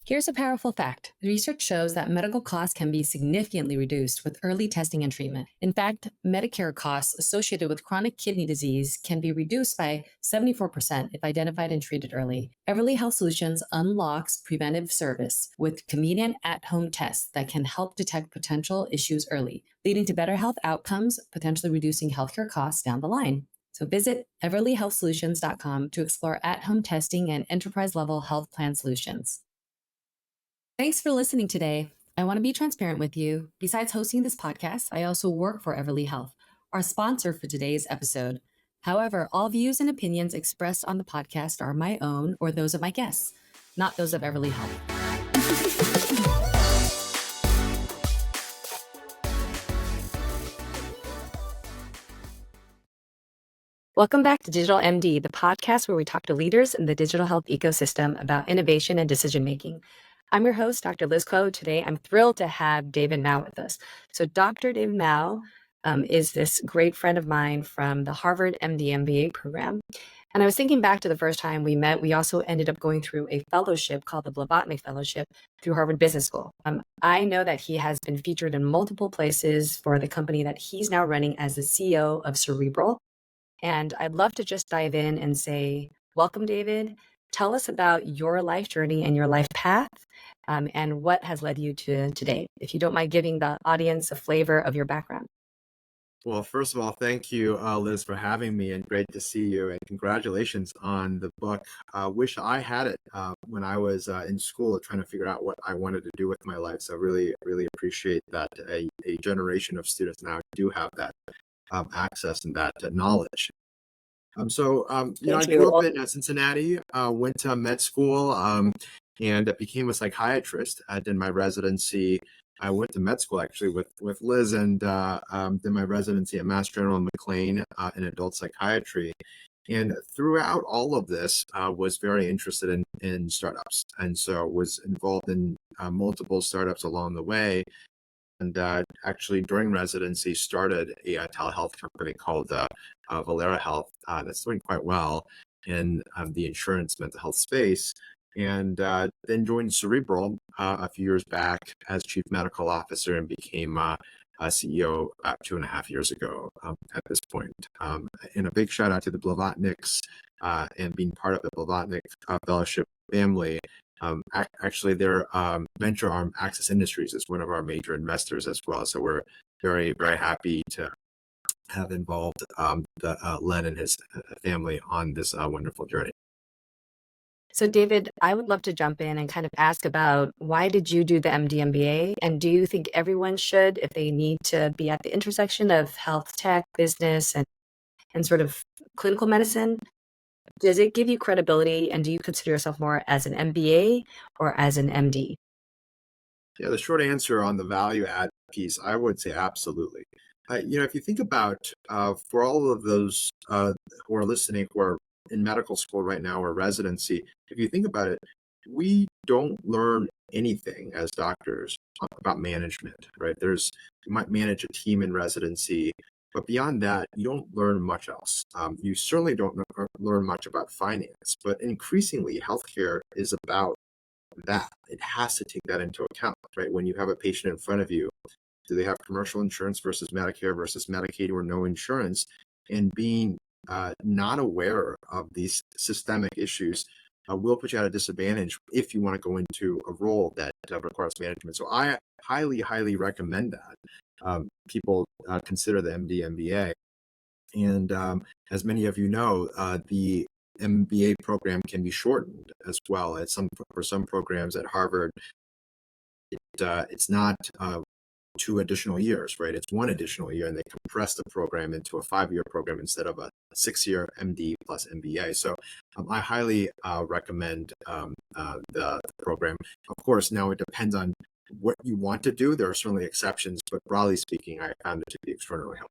Here's a powerful fact. Research shows that medical costs can be significantly reduced with early testing and treatment. In fact, Medicare costs associated with chronic kidney disease can be reduced by 74% if identified and treated early. Everly Health Solutions unlocks preventive service with convenient at-home tests that can help detect potential issues early, leading to better health outcomes, potentially reducing healthcare costs down the line. So visit everlyhealthsolutions.com to explore at-home testing and enterprise-level health plan solutions. Thanks for listening today. I want to be transparent with you. Besides hosting this podcast, I also work for Everly Health, our sponsor for today's episode. However, all views and opinions expressed on the podcast are my own or those of my guests, not those of Everly Health. Welcome back to Digital MD, the podcast where we talk to leaders in the digital health ecosystem about innovation and decision-making. I'm your host, Dr. Liz Ko. Today, I'm thrilled to have David Mao with us. So Dr. David Mao is this great friend of mine from the Harvard MD MBA program. And I was thinking back to the first time we met, we also ended up going through a fellowship called the Blavatnik Fellowship through Harvard Business School. I know that he has been featured in multiple places for the company that he's now running as the CEO of Cerebral. And I'd love to just dive in and say, welcome, David. Tell us about your life journey and your life path and what has led you to today. If you don't mind giving the audience a flavor of your background. Well, first of all, thank you, Liz, for having me, and great to see you. And congratulations on the book. Wish I had it when I was in school trying to figure out what I wanted to do with my life. So really, really appreciate that a generation of students now do have that access and that knowledge. I grew up in Cincinnati, went to med school, and became a psychiatrist. I did my residency. I went to med school actually with Liz and did my residency at Mass General McLean in adult psychiatry. And throughout all of this, was very interested in startups. And so was involved in multiple startups along the way. And actually, during residency, started a telehealth company called Valera Health that's doing quite well in the insurance mental health space. And then joined Cerebral a few years back as chief medical officer and became a CEO about 2.5 years ago at this point. And a big shout out to the Blavatniks and being part of the Blavatnik Fellowship family. Actually, their venture arm, Access Industries, is one of our major investors as well. So we're very, very happy to have involved Len and his family on this wonderful journey. So David, I would love to jump in and kind of ask about why did you do the MD MBA? And do you think everyone should, if they need to be at the intersection of health tech, business, and sort of clinical medicine? Does it give you credibility, and do you consider yourself more as an MBA or as an MD? Yeah, the short answer on the value add piece, I would say absolutely. If you think about for all of those who are listening, who are in medical school right now or residency, if you think about it, we don't learn anything as doctors about management, right? You might manage a team in residency, but beyond that, you don't learn much else. You certainly don't learn much about finance, but increasingly, healthcare is about that. It has to take that into account, right? When you have a patient in front of you, do they have commercial insurance versus Medicare versus Medicaid or no insurance? And being not aware of these systemic issues will put you at a disadvantage if you want to go into a role that requires management. So I highly, highly recommend that. People consider the MD MBA. And as many of you know, the MBA program can be shortened as well. For some programs at Harvard, it's not 2 additional years, right? It's 1 additional year, and they compress the program into a 5-year program instead of a 6-year MD plus MBA. So I highly recommend the program. Of course, now it depends on what you want to do. There are certainly exceptions, but broadly speaking, I found it to be extraordinarily helpful.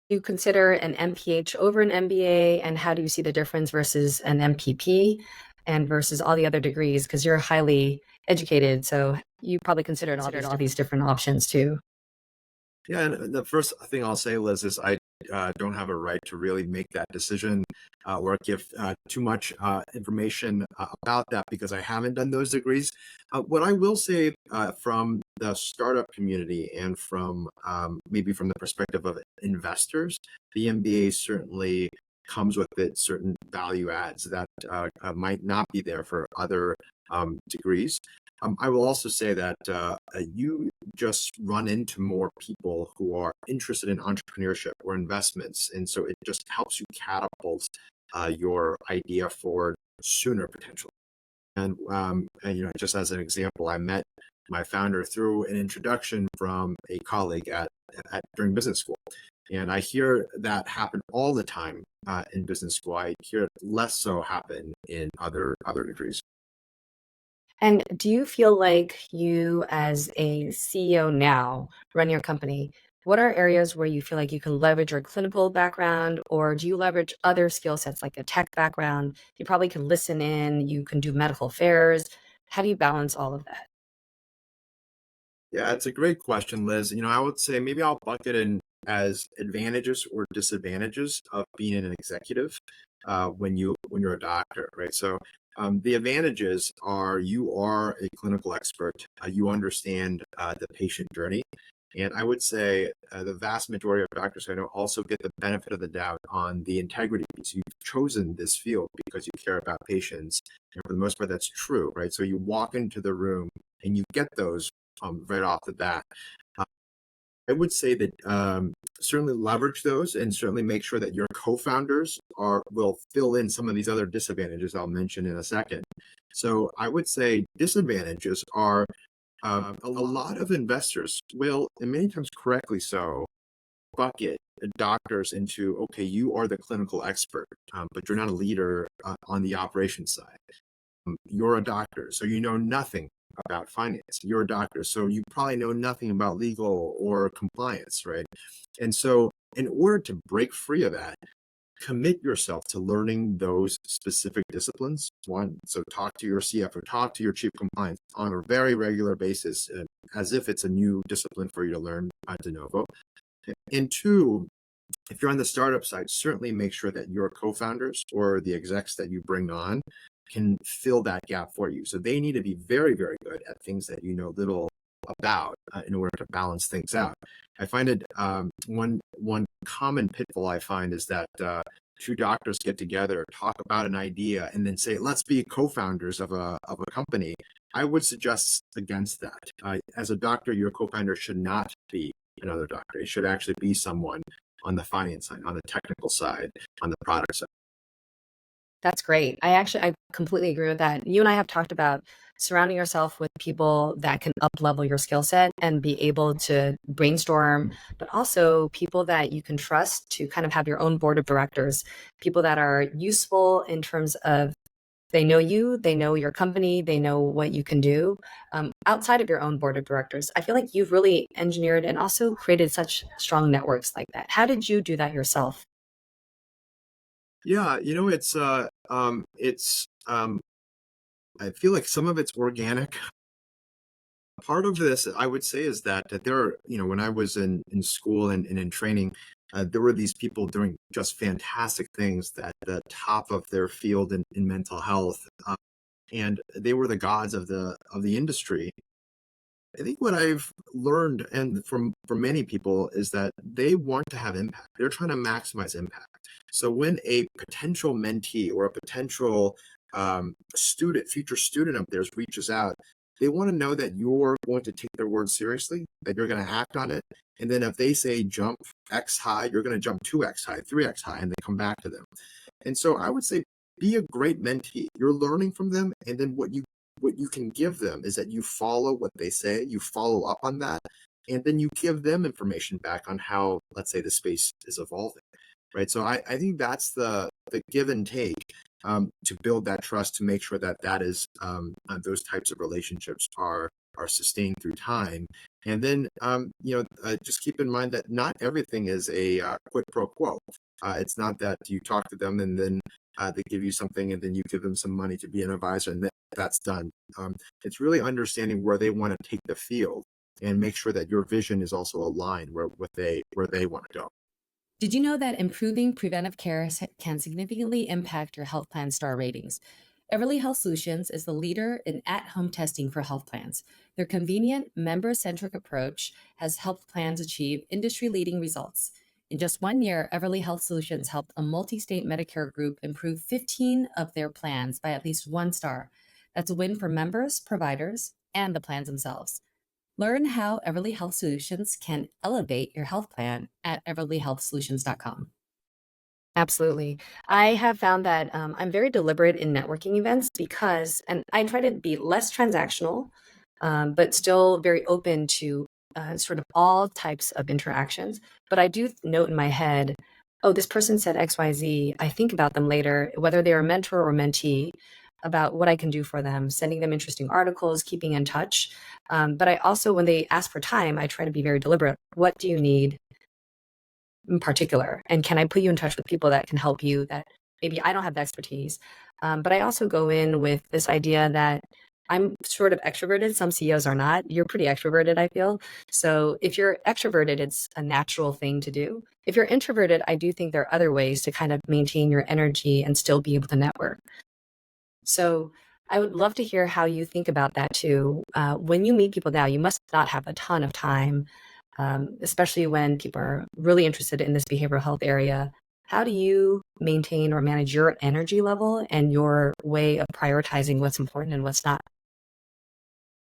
Do you consider an MPH over an MBA, and how do you see the difference versus an MPP and versus all the other degrees? Because you're highly educated, so you probably considered all these different options too. Yeah, and the first thing I'll say, Liz, is I don't have a right to really make that decision or give too much information about that because I haven't done those degrees. What I will say from the startup community and from maybe from the perspective of investors, the MBA certainly comes with it certain value adds that might not be there for other degrees. I will also say that you just run into more people who are interested in entrepreneurship or investments. And so it just helps you catapult your idea forward sooner potentially. And just as an example, I met my founder through an introduction from a colleague during business school. And I hear that happen all the time in business school. I hear it less so happen in other degrees. And do you feel like you, as a CEO now, running your company, what are areas where you feel like you can leverage your clinical background, or do you leverage other skill sets like a tech background? You probably can listen in, you can do medical affairs. How do you balance all of that? Yeah, it's a great question, Liz. I would say maybe I'll bucket in as advantages or disadvantages of being an executive when you're a doctor, right? So the advantages are you are a clinical expert, you understand the patient journey, and I would say the vast majority of doctors I know also get the benefit of the doubt on the integrity piece. You've chosen this field because you care about patients, and for the most part, that's true, right? So you walk into the room and you get those right off the bat. Uh, I would say that certainly leverage those and certainly make sure that your co-founders will fill in some of these other disadvantages I'll mention in a second. So I would say disadvantages are a lot of investors will, and many times correctly so, bucket doctors into, okay, you are the clinical expert, but you're not a leader on the operations side. You're a doctor, so you know nothing about finance. You're a doctor, so you probably know nothing about legal or compliance, right? And so, in order to break free of that, commit yourself to learning those specific disciplines. One, so talk to your CFO, talk to your chief compliance on a very regular basis, as if it's a new discipline for you to learn de novo. And two, if you're on the startup side, certainly make sure that your co-founders or the execs that you bring on can fill that gap for you. So they need to be very, very good at things that you know little about in order to balance things out. I find it one common pitfall I find is that two doctors get together, talk about an idea, and then say, "Let's be co-founders of a company." I would suggest against that. As a doctor, your co-founder should not be another doctor. It should actually be someone on the finance side, on the technical side, on the product side. That's great. I completely agree with that. You and I have talked about surrounding yourself with people that can up level your skill set and be able to brainstorm, but also people that you can trust to kind of have your own board of directors, people that are useful in terms of they know you, they know your company, they know what you can do outside of your own board of directors. I feel like you've really engineered and also created such strong networks like that. How did you do that yourself? Yeah, it's I feel like some of it's organic. Part of this, I would say, is that there are, when I was in school and in training, there were these people doing just fantastic things at the top of their field in mental health, and they were the gods of the industry. I think what I've learned and from many people is that they want to have impact. They're trying to maximize impact. So when a potential mentee or a potential future student of theirs reaches out, they want to know that you're going to take their word seriously, that you're going to act on it. And then if they say jump X high, you're going to jump 2X high, 3X high, and then come back to them. And so I would say be a great mentee. You're learning from them, and then what you can give them is that you follow what they say, you follow up on that, and then you give them information back on how, let's say, the space is evolving, right? So I think that's the give and take to build that trust, to make sure that those types of relationships are sustained through time. And then, just keep in mind that not everything is a quid pro quo. It's not that you talk to them and then they give you something and then you give them some money to be an advisor and that's done. It's really understanding where they want to take the field and make sure that your vision is also aligned where they want to go. Did you know that improving preventive care can significantly impact your health plan star ratings? Everly Health Solutions is the leader in at home testing for health plans. Their convenient, member centric approach has helped plans achieve industry leading results. In just 1 year, Everly Health Solutions helped a multi state Medicare group improve 15 of their plans by at least 1 star. That's a win for members, providers, and the plans themselves. Learn how Everly Health Solutions can elevate your health plan at everlyhealthsolutions.com. Absolutely. I have found that I'm very deliberate in networking events because, and I try to be less transactional, but still very open to sort of all types of interactions. But I do note in my head, oh, this person said XYZ. I think about them later, whether they're a mentor or mentee, about what I can do for them, sending them interesting articles, keeping in touch. But I also, when they ask for time, I try to be very deliberate. What do you need in particular? And can I put you in touch with people that can help you that maybe I don't have the expertise? But I also go in with this idea that I'm sort of extroverted. Some CEOs are not. You're pretty extroverted, I feel. So if you're extroverted, it's a natural thing to do. If you're introverted, I do think there are other ways to kind of maintain your energy and still be able to network. So I would love to hear how you think about that too. When you meet people now, you must not have a ton of time, especially when people are really interested in this behavioral health area. How do you maintain or manage your energy level and your way of prioritizing what's important and what's not?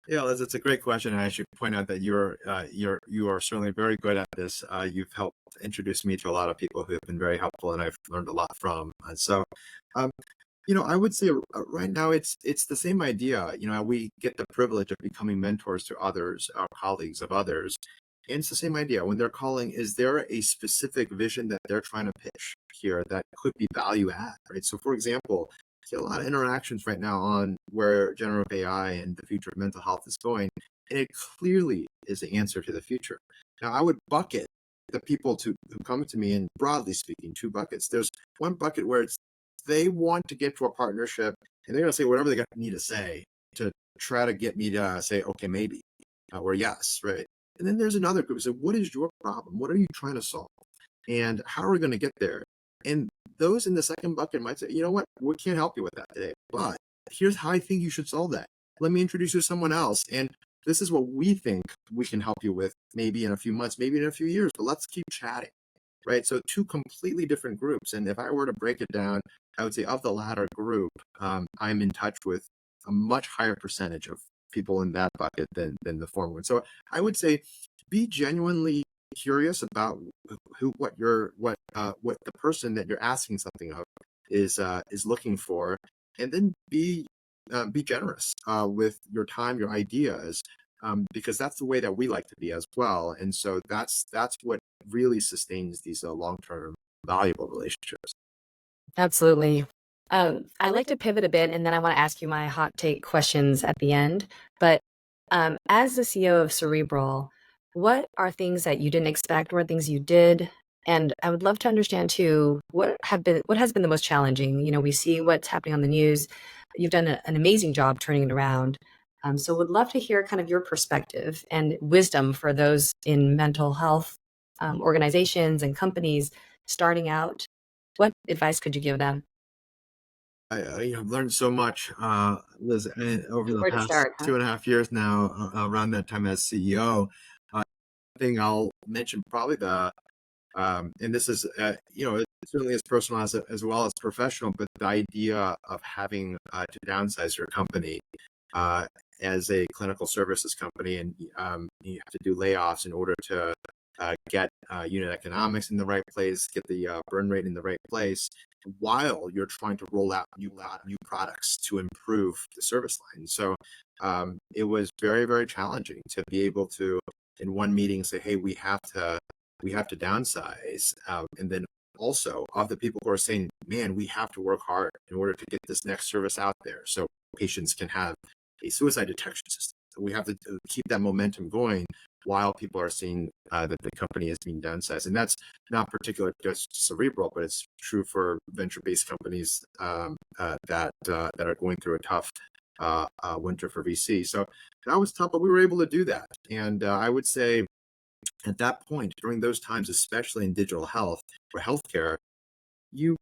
Yeah, Liz, it's a great question. And I should point out that you are certainly very good at this. You've helped introduce me to a lot of people who have been very helpful, and I've learned a lot from. Um, I would say right now it's the same idea. We get the privilege of becoming mentors to others, our colleagues of others. And it's the same idea. When they're calling, is there a specific vision that they're trying to pitch here that could be value add, right? So for example, I see a lot of interactions right now on where generative AI and the future of mental health is going, and it clearly is the answer to the future. Now, I would bucket the people who come to me, and broadly speaking, two buckets. There's one bucket where it's they want to get to a partnership, and they're going to say whatever they need to say to try to get me to say, okay, maybe, or yes, right? And then there's another group who say, what is your problem? What are you trying to solve? And how are we going to get there? And those in the second bucket might say, you know what, we can't help you with that today, but here's how I think you should solve that. Let me introduce you to someone else. And this is what we think we can help you with, maybe in a few months, maybe in a few years, but let's keep chatting. Right. So two completely different groups. And if I were to break it down, I would say of the latter group, I'm in touch with a much higher percentage of people in that bucket than the former one. So I would say be genuinely curious about what the person that you're asking something of is looking for, and then be generous with your time, your ideas, because that's the way that we like to be as well. And so that's what really sustains these long-term valuable relationships. Absolutely. I like to pivot a bit, and then I want to ask you my hot take questions at the end. But as the CEO of Cerebral, what are things that you didn't expect? What are things you did? And I would love to understand too what has been the most challenging. We see what's happening on the news. You've done an amazing job turning it around. So would love to hear kind of your perspective and wisdom for those in mental health organizations and companies starting out. What advice could you give them? I've learned so much, Liz, over the Where to past start, huh? 2.5 years now, around that time as CEO. Thing I'll mention probably and this is, it certainly is personal as well as professional, but the idea of having to downsize your company as a clinical services company, and you have to do layoffs in order to get unit economics in the right place, get the burn rate in the right place, while you're trying to roll out new products to improve the service line. So it was very, very challenging to be able to, in one meeting, say, "Hey, we have to downsize," and then also of the people who are saying, "Man, we have to work hard in order to get this next service out there, so patients can have a suicide detection system." So we have to keep that momentum going while people are seeing that the company is being downsized. And that's not particular just Cerebral, but it's true for venture-based companies that are going through a tough winter for VC. So that was tough, but we were able to do that. And I would say At that point, during those times, especially in digital health or healthcare, you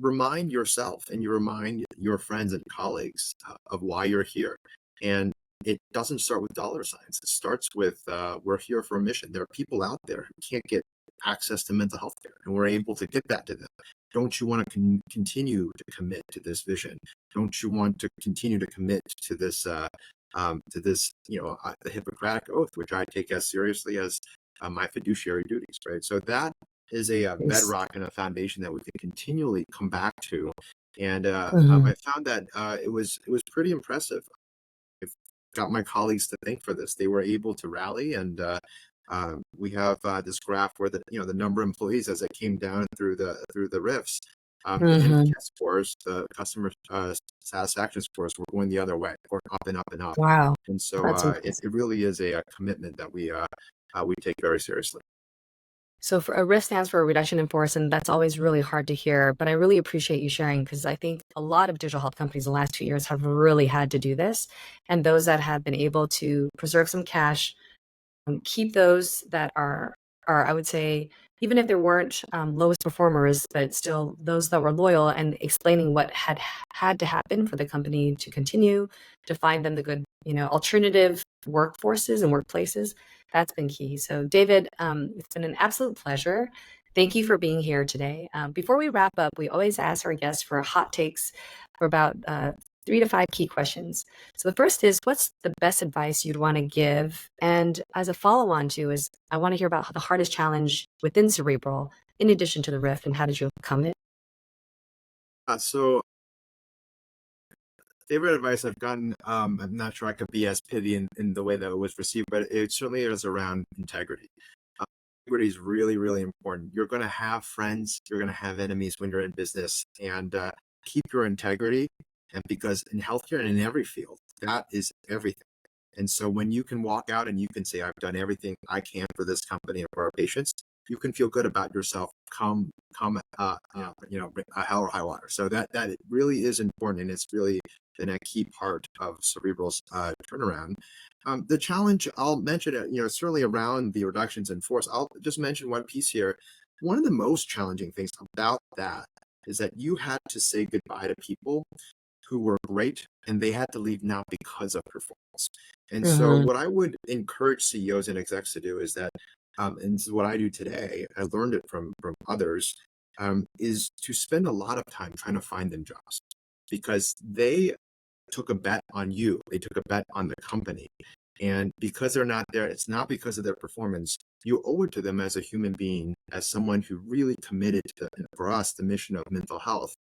remind yourself and you remind your friends and colleagues of why you're here. And it doesn't start with dollar signs. It starts with we're here for a mission. There are people out there who can't get access to mental health care, and we're able to get that to them. Don't you want to continue to commit to this vision? Don't you want to continue to commit to this, the Hippocratic Oath, which I take as seriously as my fiduciary duties, right? So that is a Yes. bedrock and a foundation that we can continually come back to. And I Mhm. found that it was pretty impressive. I've got my colleagues to thank for this. They were able to rally, and we have this graph where the number of employees as it came down through the rifts. The Mhm. NPS scores, the customer satisfaction scores were going the other way, or up and up and up. Wow. And so That's it impressive. really is a commitment that we take very seriously. So for a RIF stands for a reduction in force, and that's always really hard to hear. But I really appreciate you sharing because I think a lot of digital health companies in the last 2 years have really had to do this. And those that have been able to preserve some cash, keep those that are I would say, even if there weren't lowest performers, but still those that were loyal and explaining what had to happen for the company to continue to find them the good, alternative workforces and workplaces. That's been key. So, David, it's been an absolute pleasure. Thank you for being here today. Before we wrap up, we always ask our guests for hot takes for about 3 to 5 key questions. So the first is, what's the best advice you'd want to give? And as a follow-on to is, I want to hear about the hardest challenge within Cerebral, in addition to the rift, and how did you overcome it? So favorite advice I've gotten, I'm not sure I could be as pithy in the way that it was received, but it certainly is around integrity. Uh, Integrity is really, really important. You're going to have friends, you're going to have enemies when you're in business, and keep your integrity. And because in healthcare and in every field, that is everything. And so when you can walk out and you can say, I've done everything I can for this company and for our patients, you can feel good about yourself come hell or high water. So that it really is important, and it's really been a key part of Cerebral's turnaround. The challenge I'll mention, certainly around the reductions in force. I'll just mention one piece here. One of the most challenging things about that is that you had to say goodbye to people who were great, and they had to leave now because of performance. And so, Mhm. what I would encourage CEOs and execs to do is that, and this is what I do today. I learned it from others. Is to spend a lot of time trying to find them jobs because they took a bet on you. They took a bet on the company. And because they're not there, it's not because of their performance. You owe it to them as a human being, as someone who really committed to, for us, the mission of mental health,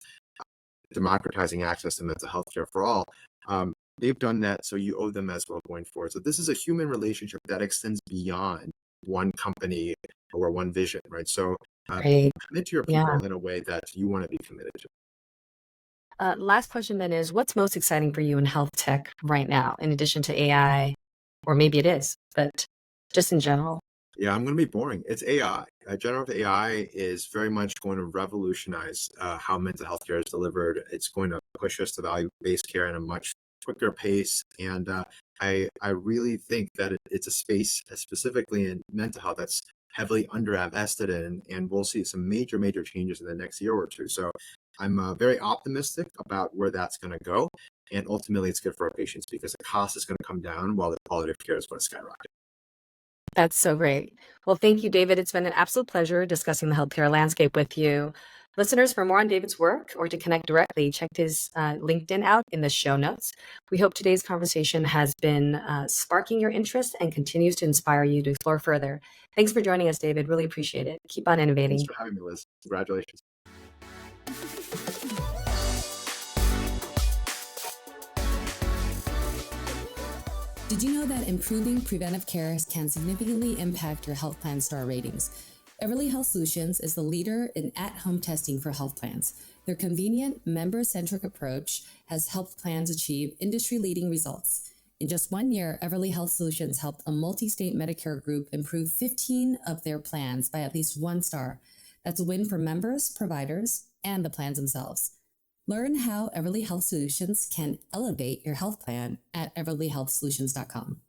democratizing access to mental health care for all. They've done that, so you owe them as well going forward. So this is a human relationship that extends beyond one company or one vision, right? So Great. commit to your Yeah. people in a way that you want to be committed to. Last question then is, what's most exciting for you in health tech right now, in addition to AI, or maybe it is, but just in general? Yeah, I'm going to be boring. It's AI. Generative AI is very much going to revolutionize how mental health care is delivered. It's going to push us to value-based care in a much quicker pace. And I really think that it's a space, specifically in mental health, that's heavily underinvested in, and we'll see some major, major changes in the next year or two. So I'm very optimistic about where that's going to go. And ultimately, it's good for our patients because the cost is going to come down while the quality of care is going to skyrocket. That's so great. Well, thank you, David. It's been an absolute pleasure discussing the healthcare landscape with you. Listeners, for more on David's work or to connect directly, check his LinkedIn out in the show notes. We hope today's conversation has been sparking your interest and continues to inspire you to explore further. Thanks for joining us, David. Really appreciate it. Keep on Thanks innovating. for having me, Liz. Congratulations. Did you know that improving preventive care can significantly impact your health plan star ratings? Everly Health Solutions is the leader in at-home testing for health plans. Their convenient, member-centric approach has helped plans achieve industry-leading results. In just 1 year, Everly Health Solutions helped a multi-state Medicare group improve 15 of their plans by at least 1 star. That's a win for members, providers, and the plans themselves. Learn how Everly Health Solutions can elevate your health plan at everlyhealthsolutions.com.